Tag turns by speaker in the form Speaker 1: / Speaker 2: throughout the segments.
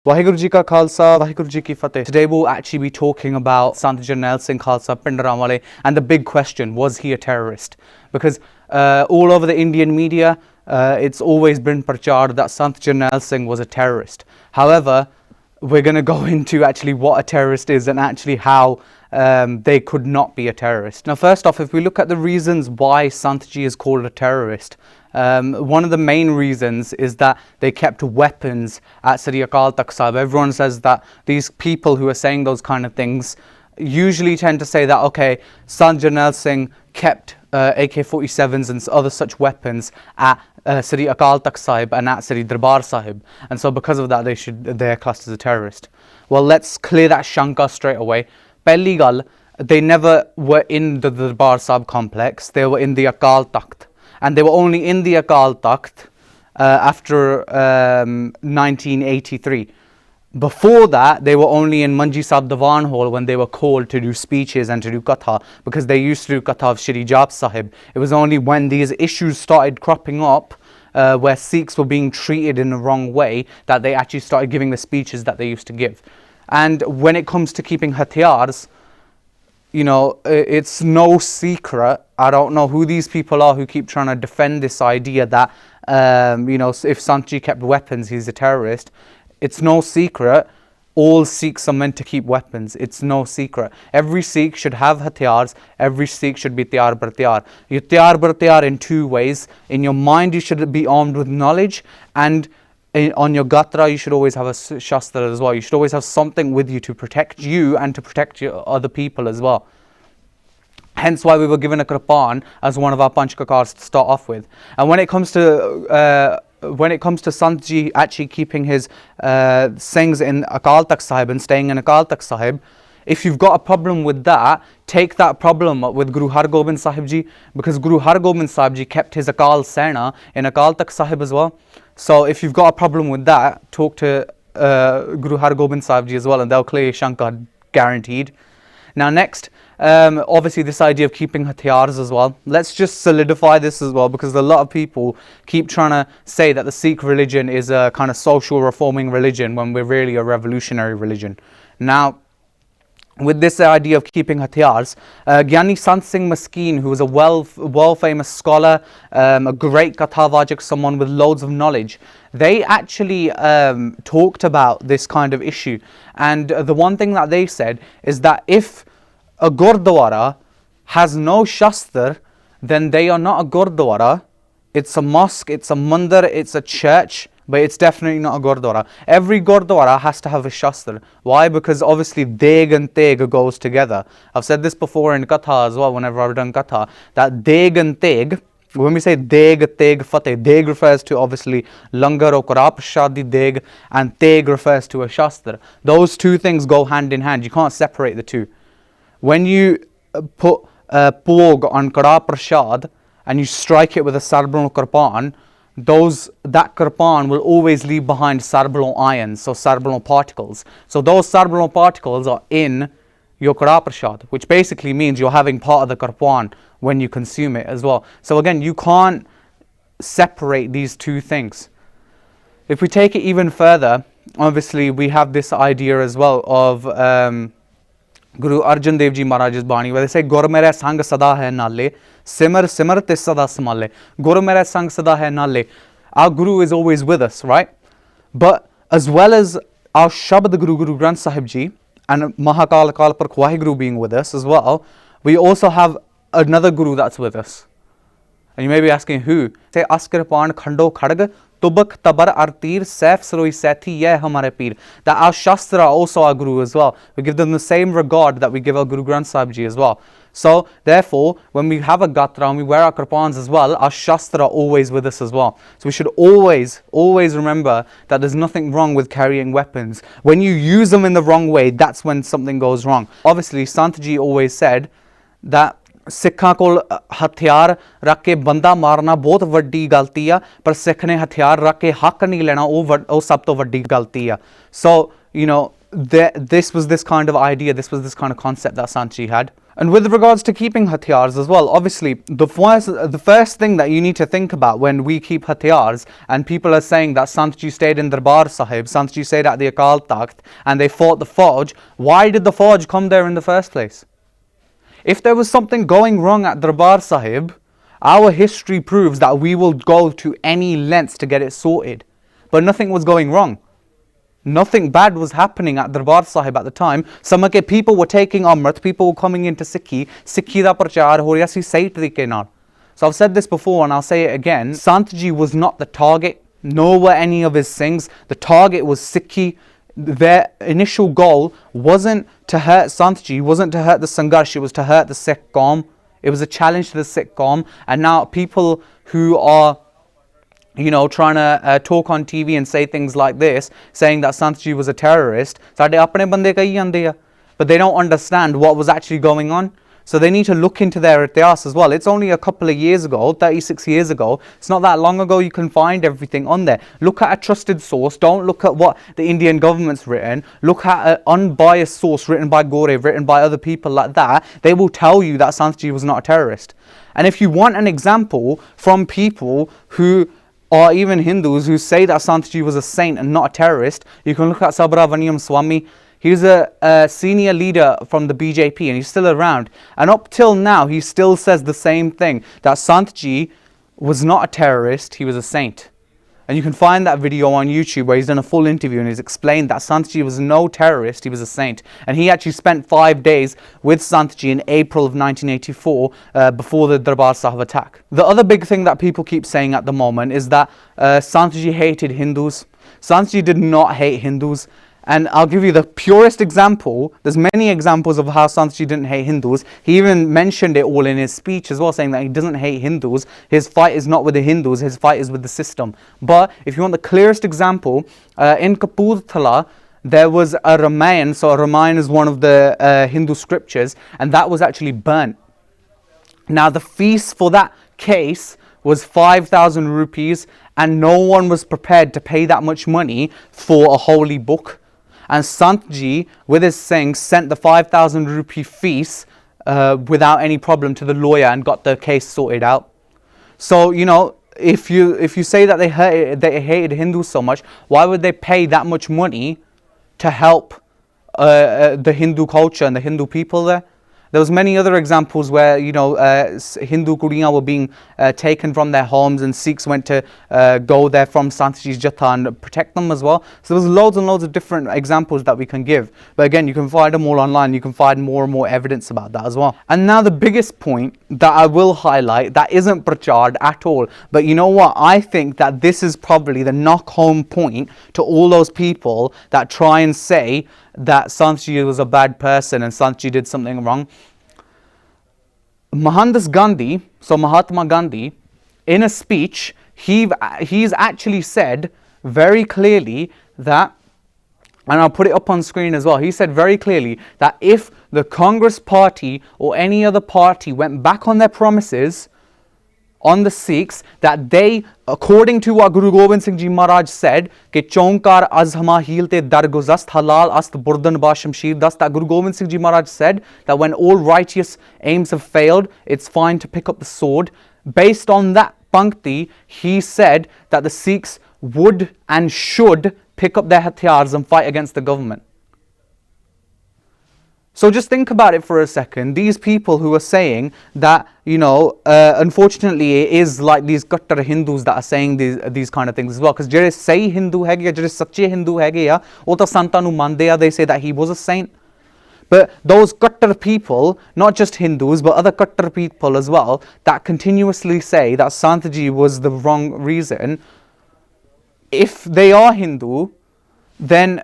Speaker 1: Waheguru Ji Ka Khalsa, Waheguru Ji Ki Fateh. Today we'll actually be talking about Sant Jarnail Singh Khalsa Pindaramwale and the big question, was he a terrorist? Because all over the Indian media, it's always been prachar that Sant Jarnail Singh was a terrorist. However, we're going to go into actually what a terrorist is and actually how they could not be a terrorist. Now, first off, if we look at the reasons why Sant Ji is called a terrorist, one of the main reasons is that they kept weapons at Sri Akaal Takht Sahib. Everyone says that these people who are saying those kind of things usually tend to say that, okay, Sant Jarnail Singh kept AK-47s and other such weapons at Sri Akaal Takht Sahib and at Sri Darbar Sahib, and so because of that they're classed as a terrorist. Well, let's clear that shanka straight away. Pehli gal, they never were in the Darbar Sahib complex, they were in the Akaal Takht, and they were only in the Akaal Takht after 1983. Before that, they were only in Manji Sahib Diwan Hall when they were called to do speeches and to do katha, because they used to do katha of Shri Jap Sahib. It was only when these issues started cropping up where Sikhs were being treated in the wrong way that they actually started giving the speeches that they used to give. And when it comes to keeping hathiars, you know, it's no secret. I don't know who these people are who keep trying to defend this idea that, you know, if Sant Ji kept weapons, he's a terrorist. It's no secret. All Sikhs are meant to keep weapons. It's no secret. Every Sikh should have hathiars. Every Sikh should be tiyar bar tiyar. You're tiyar bar tiyar in two ways. In your mind, you should be armed with knowledge, and on your gatra, you should always have a shastra as well. You should always have something with you to protect you and to protect your other people as well. Hence why we were given a Qur'an as one of our Panchkakars to start off with. And when it comes to Sant Ji actually keeping his Singhs in Akaal Takht Sahib and staying in Akaal Takht Sahib, if you've got a problem with that, take that problem up with Guru Har Gobind Sahib Ji, because Guru Har Gobind Sahib Ji kept his Akaal Sena in Akaal Takht Sahib as well. So if you've got a problem with that, talk to Guru Har Gobind Sahib Ji as well, and they'll clear your shanka, guaranteed. Now next, obviously this idea of keeping hathiars as well. Let's just solidify this as well, because a lot of people keep trying to say that the Sikh religion is a kind of social reforming religion when we're really a revolutionary religion. Now, with this idea of keeping hathiars, Gyani Sant Singh Maskeen, who was a world-famous scholar, a great kathavajak, someone with loads of knowledge, they actually talked about this kind of issue. And the one thing that they said is that if a Gurdwara has no shastra, then they are not a Gurdwara. It's a mosque, it's a mandir, it's a church, but it's definitely not a Gurdwara. Every Gurdwara has to have a shastra. Why? Because obviously Deg and Teg goes together. I've said this before in Katha as well, whenever I've done Katha, that Deg and Teg, when we say Deg, Teg, Fateh, Deg refers to obviously Langar or Qur'an Prashadi Deg, and Teg refers to a shastra. Those two things go hand in hand. You can't separate the two. When you put Pog on Qur'an Prashad and you strike it with a Sarbal Qur'an, that Qur'an will always leave behind Sarbal ions, so Sarbal particles. So those Sarbal particles are in your Qur'an Prashad, which basically means you're having part of the Qur'an when you consume it as well. So again, you can't separate these two things. If we take it even further, obviously we have this idea as well of Guru Arjan Dev Ji Maharaj's Bani, where they say, Gur mere sang sada hai naale, simar simar tis sada samale. Gur mere sang sada hai naale. Our Guru is always with us, right? But as well as our Shabad Guru, Guru Granth Sahib Ji, and Mahakal Akal Purkh Waheguru being with us as well, we also have another Guru that's with us. And you may be asking who? Say, Askirpan Khando Khadg, Tubak Tabar Artir, Saif Saroi Sethi, Ye Hamare Peer. That our Shastra are also our Guru as well. We give them the same regard that we give our Guru Granth Sahib Ji as well. So, therefore, when we have a Gatra and we wear our Qur'ans as well, our Shastra are always with us as well. So we should always remember that there's nothing wrong with carrying weapons. When you use them in the wrong way, that's when something goes wrong. Obviously, Sant Ji always said that सिक्खां कोल हथियार रख के बंदा मारना बहुत वड्डी गलती आ, पर सिख ने हथियार रख के हक नहीं लेना वो सब तो वड्डी गलती आ. So, you know, this was this kind of idea, this was this kind of concept that Sant Ji had. And with regards to keeping hathiars as well, obviously the first thing that you need to think about when we keep hathiars and people are saying that Sant Ji stayed in Darbar Sahib, Sant Ji stayed at the Akaal Takht and they fought the Fauj, why did the Fauj come there in the first place? If there was something going wrong at Darbar Sahib, our history proves that we will go to any lengths to get it sorted. But nothing was going wrong. Nothing bad was happening at Darbar Sahib at the time. Some people were taking Amrit, people were coming into Sikhi da prachar ho raha si sahi tarike naal. So I've said this before and I'll say it again. Sant Ji was not the target, nor were any of his Singhs. The target was Sikhi. Their initial goal wasn't to hurt Sant Ji, wasn't to hurt the Sangharsh, it was to hurt the Sikh Qaum. It was a challenge to the Sikh Qaum. And now people who are trying to talk on TV and say things like this, saying that Sant Ji was a terrorist, but they don't understand what was actually going on. So they need to look into their itihas as well. It's only a couple of years ago, 36 years ago. It's not that long ago. You can find everything on there. Look at a trusted source. Don't look at what the Indian government's written. Look at an unbiased source written by Gorev, written by other people like that. They will tell you that Sant Ji was not a terrorist. And if you want an example from people who or even Hindus who say that Sant Ji was a saint and not a terrorist, you can look at Subramaniam Swamy. He was a senior leader from the BJP and he's still around. And up till now, he still says the same thing, that Sant Ji was not a terrorist, he was a saint. And you can find that video on YouTube where he's done a full interview and he's explained that Sant Ji was no terrorist, he was a saint. And he actually spent 5 days with Sant Ji in April of 1984 before the Darbar Sahib attack. The other big thing that people keep saying at the moment is that Sant Ji hated Hindus. Sant Ji did not hate Hindus. And I'll give you the purest example. There's many examples of how Sant Ji didn't hate Hindus. He even mentioned it all in his speech as well, saying that he doesn't hate Hindus. His fight is not with the Hindus, his fight is with the system. But if you want the clearest example, in Kapurthala, there was a Ramayan. So a Ramayan is one of the Hindu scriptures, and that was actually burnt. Now the fees for that case was 5,000 rupees, and no one was prepared to pay that much money for a holy book. And Sant Ji, with his Singhs, sent the 5,000 rupee fees without any problem to the lawyer and got the case sorted out. So, if you say that they hated Hindus so much, why would they pay that much money to help the Hindu culture and the Hindu people there? There was many other examples where, Hindu kuriyan were being taken from their homes and Sikhs went to go there from Sant Ji's Jatha and protect them as well. So there's loads and loads of different examples that we can give. But again, you can find them all online. You can find more and more evidence about that as well. And now the biggest point that I will highlight that isn't pracharred at all. But you know what? I think that this is probably the knock home point to all those people that try and say that Sant Ji was a bad person and Sant Ji did something wrong. Mohandas Gandhi, so Mahatma Gandhi, in a speech, he's actually said very clearly that, and I'll put it up on screen as well, he said very clearly that if the Congress party or any other party went back on their promises on the Sikhs, that they, according to what Guru Gobind Singh Ji Maharaj said, कि चौंकार az hama hilte darguzast halal ast burdan ba shamshir dast, that Guru Gobind Singh Ji Maharaj said that when all righteous aims have failed, it's fine to pick up the sword. Based on that pankti, he said that the Sikhs would and should pick up their hathiars and fight against the government. So just think about it for a second. These people who are saying that, unfortunately it is like these Kattar Hindus that are saying these kind of things as well. Because jehde sahi Hindu hege, jehde sache Hindu hege ya, oh ta santa nu mande ya, they say that he was a saint. But those Kattar people, not just Hindus, but other Kattar people as well, that continuously say that Sant Ji was the wrong reason, if they are Hindu, then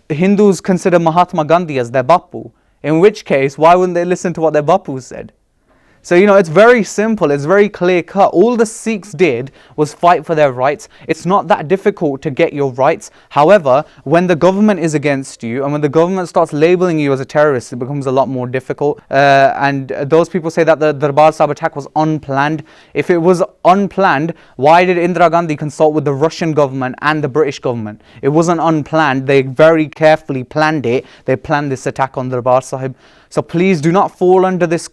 Speaker 1: Hindus consider Mahatma Gandhi as their Bapu. In which case, why wouldn't they listen to what their Bapu said? So, you know, it's very simple, it's very clear cut. All the Sikhs did was fight for their rights. It's not that difficult to get your rights. However, when the government is against you and when the government starts labeling you as a terrorist, it becomes a lot more difficult. And those people say that the Darbar Sahib attack was unplanned. If it was unplanned, why did Indira Gandhi consult with the Russian government and the British government? It wasn't unplanned. They very carefully planned it. They planned this attack on Darbar Sahib. So please do not fall under this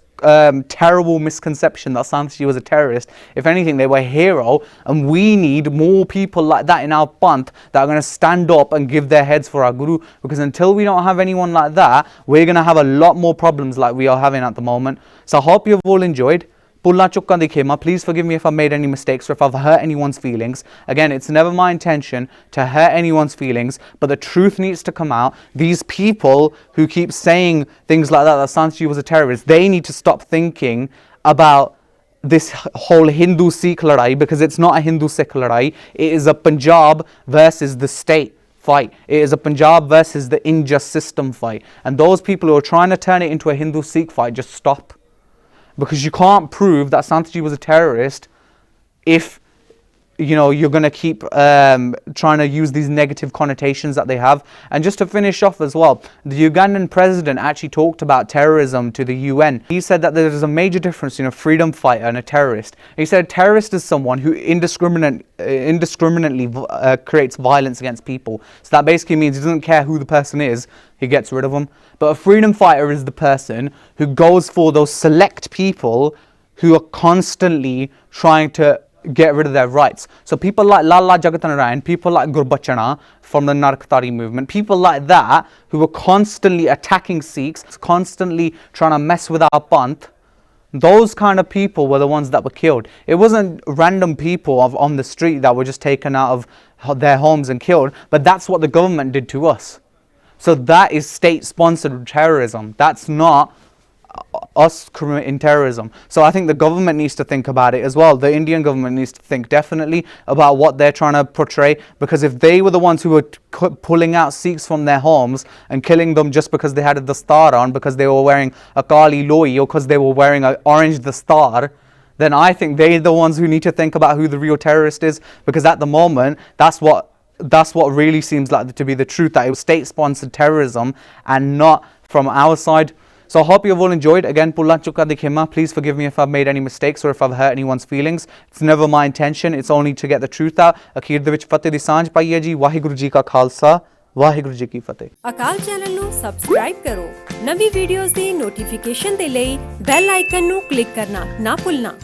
Speaker 1: terrible misconception that Santji was a terrorist. If anything, they were a hero, and we need more people like that in our panth that are going to stand up and give their heads for our Guru, because until we don't have anyone like that, we're going to have a lot more problems like we are having at the moment. So I hope you've all enjoyed. Pulla chukkan di khema. Please forgive me if I've made any mistakes or if I've hurt anyone's feelings. Again, it's never my intention to hurt anyone's feelings, but the truth needs to come out. These people who keep saying things like that Santji was a terrorist, they need to stop thinking about this whole Hindu-Sikh ladai, because it's not a Hindu-Sikh ladai. It is a Punjab versus the state fight. It is a Punjab versus the unjust system fight. And those people who are trying to turn it into a Hindu-Sikh fight, just stop. Because you can't prove that Santji was a terrorist if, you know, you're going to keep trying to use these negative connotations that they have. And just to finish off as well, the Ugandan president actually talked about terrorism to the UN. He said that there's a major difference between a freedom fighter and a terrorist. He said a terrorist is someone who indiscriminately creates violence against people. So that basically means he doesn't care who the person is, he gets rid of them. But a freedom fighter is the person who goes for those select people who are constantly trying to get rid of their rights. So people like Lala Jagat Narayan, people like Gurbachana from the Narkatari movement, people like that who were constantly attacking Sikhs, constantly trying to mess with our panth, those kind of people were the ones that were killed. It wasn't random people on the street that were just taken out of their homes and killed, but that's what the government did to us. So that is state-sponsored terrorism. That's not us committing terrorism. So I think the government needs to think about it as well. The Indian government needs to think definitely about what they're trying to portray, because if they were the ones who were pulling out Sikhs from their homes and killing them just because they had a dastar on, because they were wearing a Kali Loi, or because they were wearing an orange dastar, then I think they're the ones who need to think about who the real terrorist is, because at the moment, that's what really seems like to be the truth, that it was state-sponsored terrorism and not from our side. So I hope you've all enjoyed. Again, Pulla Chukka Di Khema. Please forgive me if I've made any mistakes or if I've hurt anyone's feelings. It's never my intention. It's only to get the truth out. Akhir de vich fateh di sanj paiye ji. Waheguru ji ka khalsa. Waheguru ji ki fateh.
Speaker 2: Akaal Channel ਨੂੰ subscribe ਕਰੋ। ਨਵੀਂ videos ਦੀ notification ਦੇ ਲਈ bell icon ਨੂੰ click ਕਰਨਾ ਨਾ ਭੁੱਲਣਾ।